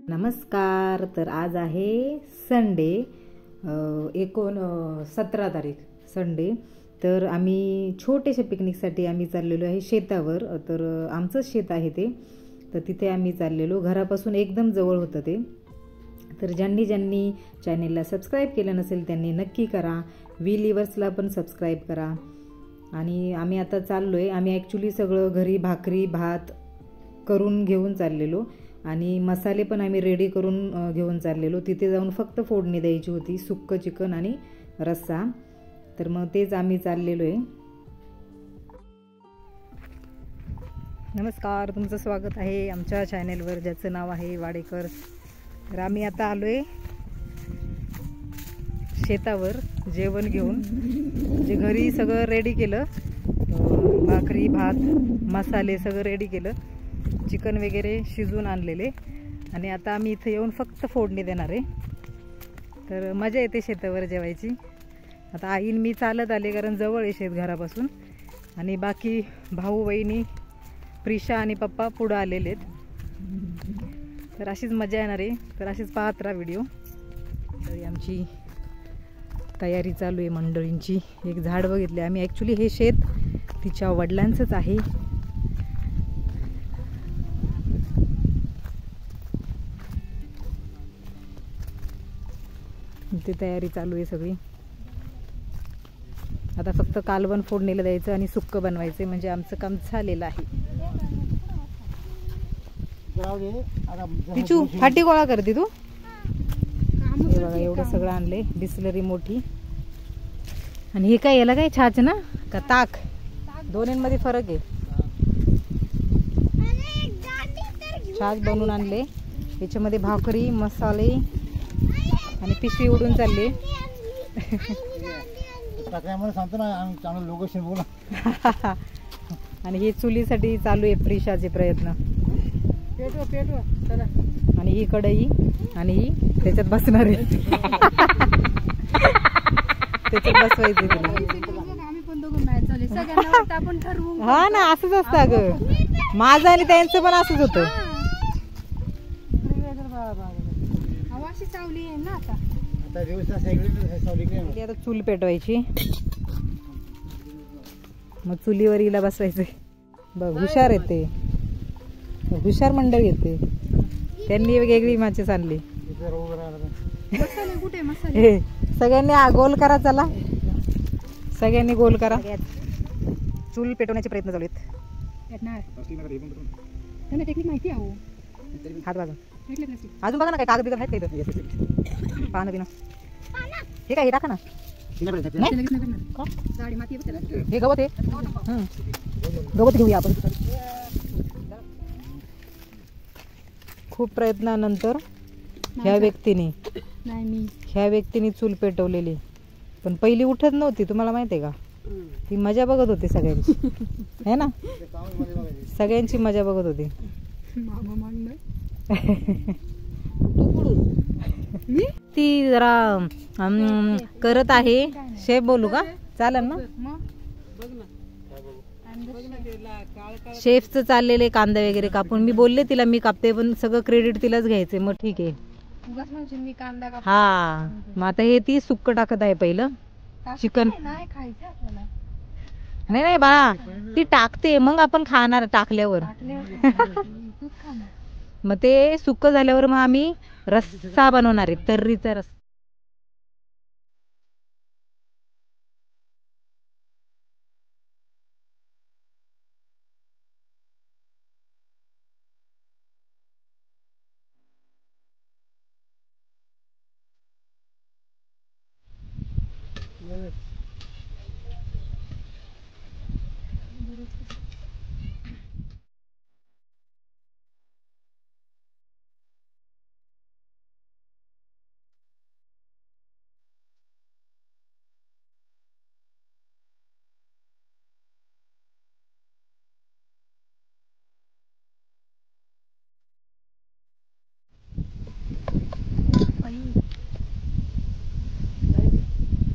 नमस्कार. तर आज आहे संडे 17 तारीख संडे. तर आम्ही छोटेशा पिकनिकसाठी आम्ही चाललेलो आहे शेतावर. तर आमचंच शेत आहे ते. तर तिथे आम्ही चाललेलो, घरापासून एकदम जवळ होतं ते. तर ज्यांनी चॅनेलला सबस्क्राईब केलं नसेल त्यांनी नक्की करा. व्हीलिवर्सला पण सबस्क्राईब करा. आणि आम्ही आता चाललो आहे. आम्ही ॲक्च्युली सगळं घरी भाकरी भात करून घेऊन चाललेलो आणि मसाले पण आम्ही रेडी करून घेऊन चाललेलो. तिथे जाऊन फक्त फोडणी द्यायची होती, सुक्कं चिकन आणि रस्सा. तर मग तेच आम्ही चाललेलो आहे. नमस्कार, तुमचं स्वागत आहे आमच्या चॅनेलवर ज्याचं नाव आहे वाडेकर. तर आम्ही आता आलो आहे शेतावर जेवण घेऊन. म्हणजे घरी सगळं रेडी केलं, भाकरी भात मसाले सगळं रेडी केलं, चिकन वगैरे शिजवून आणलेले. आणि आता आम्ही इथे येऊन फक्त फोडणी देणार आहे. तर मजा येते शेतावर जेवायची. आता आईन मी चालत आले कारण जवळ आहे शेत घरापासून. आणि बाकी भाऊ बहिणी प्रिशा आणि पप्पा पुढं आलेले आहेत. तर अशीच मजा येणार आहे. तर अशीच पाहत राहा व्हिडिओ. तर आमची तयारी चालू आहे मंडळींची. एक झाड बघितले आम्ही. ॲक्च्युली हे शेत तिच्या वडिलांचंच आहे. ते तयारी चालू आहे सगळी. आता फक्त कालवण फोडणीला द्यायचं आणि सुक्क बनवायचं, म्हणजे आमचं काम झालेलं आहे. पिचू फाटी गोळा करते तू. हे बघा एवढं सगळं आणले, बिस्लरी मोठी. आणि हे काय, याला काय छाछ ना का ताक, दोन्हींमध्ये फरक आहे. छाछ बनवून आणले, याच्यामध्ये भाकरी मसाले आणि पिशवी उडून चालली. आणि हे चुलीसाठी चालू आहे प्रिशाचे प्रयत्न. आणि ही कढई आणि ही त्याच्यात बसणार आहे. त्याच्यात बसवायचं तिला. हा ना, असंच असतं अगं. माझं आणि त्यांचं पण असंच होतं. आता चूल पेटवायची, मग चुलीवर हिला बसवायचं. बघ हुशार येते, हुशार मंडळी येते. त्यांनी वेगळी माचीस आणली. सगळ्यांनी गोल करा, चला सगळ्यांनी गोल करा. चूल पेटवण्याचे प्रयत्न चालू आहेत. हात बाजून अजून बघा ना, काय कागद बिगद आहेत का इथं? पानं बिनं हे काय, हे टाका ना. हे गवत आहे, गवत घेऊया आपण. खूप प्रयत्नानंतर ह्या व्यक्तीने चूल पेटवलेली. पण पहिली उठत नव्हती, तुम्हाला माहिती आहे का? ती मजा बघत होती सगळ्यांची, है ना? सगळ्यांची मजा बघत होती. ती जरा करत आहे. शेफ बोलू का? चालेल ना? शेफचं चाललेले कांदा वगैरे कापून. मी बोलले तिला मी कापते, पण सगळं क्रेडिट तिलाच घ्यायचे. मग ठीक आहे. हा, मग आता हे ती सुक्क टाकत आहे पहिलं चिकन. नाही बाळा, ती टाकते मग आपण खाणार टाकल्यावर. मग ते सुक्क झाल्यावर मग आम्ही रस्सा बनवणार आहे, तर्रीचा रस्सा.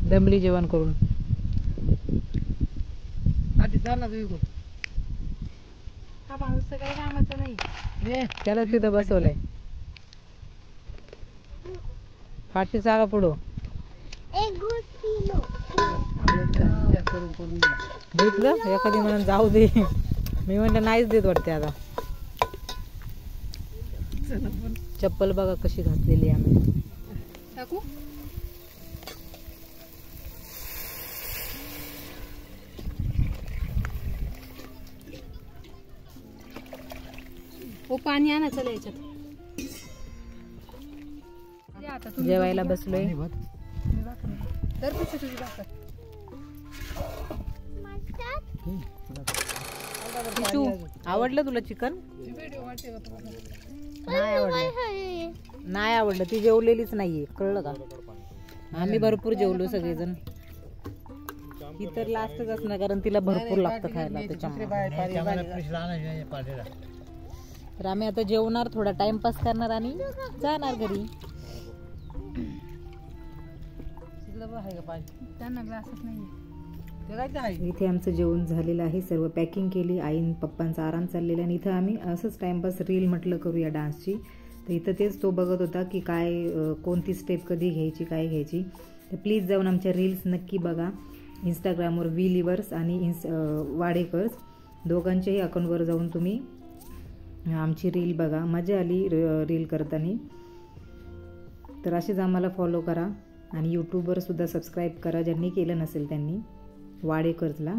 दमली जेवण करून. त्याला तिथं बसवलंय. पाठी चागा पुढं घेतलं एखादी म्हणून जाऊ दे. मी म्हणलं नाहीच देत वाटते आता. चप्पल बघा कशी घातलेली आम्ही. टाकू ओ पाणी आणा चला याच्यात. जेवायला बसलोय. तू आवडलं तुला चिकन? नाही आवडलं. नाही आवडलं. ती जेवलेलीच नाहीये कळलं का? आम्ही भरपूर जेवलो सगळेजण. ही तर लास्टच असणार कारण तिला भरपूर लागतं खायला त्याच्यामुळे. तर आम्ही आता जेवणार, थोडा टाइमपास करणार आणि जाणार घरी. इथे आमचं जेवण झालेलं आहे. सर्व पॅकिंग केली. आईन पप्पांचा आराम चाललेला आणि इथं आम्ही असंच टाइमपास रील म्हटलं करूया डान्सची. तर इथं तेच तो बघत होता की काय कोणती स्टेप कधी घ्यायची काय घ्यायची. तर प्लीज जाऊन आमच्या रील्स नक्की बघा. इंस्टाग्रामवर विलिवर्स आणि वाडेकर्स दोघांच्याही अकाउंटवर जाऊन तुम्ही आमची रील बघा. मजा आली रील करताना. तर असेच आम्हाला फॉलो करा आणि यूट्यूबवर सुद्धा सबस्क्राईब करा ज्यांनी केलं नसेल त्यांनी. वाडेकर्सला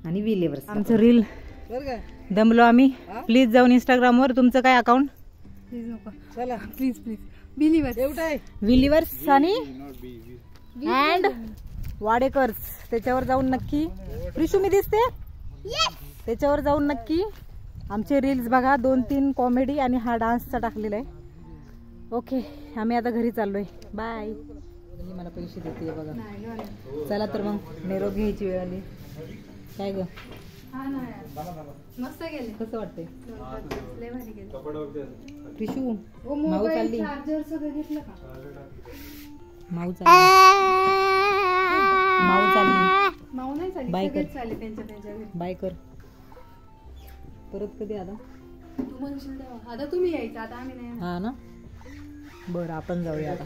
आणि विलिवर्स. आमचं रील दमलो आम्ही. प्लीज जाऊन इंस्टाग्रामवर तुमचं काय अकाउंट प्लीज नको चला प्लीज प्लीज विलिवर्स आणि अँड वाडेकर्स त्याच्यावर जाऊन नक्की. प्रिशू मी दिसते त्याच्यावर जाऊन नक्की आमचे रील्स बघा. 2-3 कॉमेडी आणि हा डान्सचा टाकलेला आहे. ओके आम्ही आता घरी चाललोय. बाय. मला पैसे देते बघा. चला तर मग निरोप घ्यायची वेळ आली. काय ग मस्त गेले. कसं वाटतंय प्रिशू? माऊ माऊ चालली. चार्जर सगळं घेतलं का? माऊ चालली. माऊ चालली. माऊ नाही चालली. बाय कर. चालले त्यांच्या घरी. बाय कर. परत कधी आता? तू म्हणशील तेव्हा. आता तुम्ही यायचं आता आम्ही नाही. हा ना. बरं आपण जाऊया आता.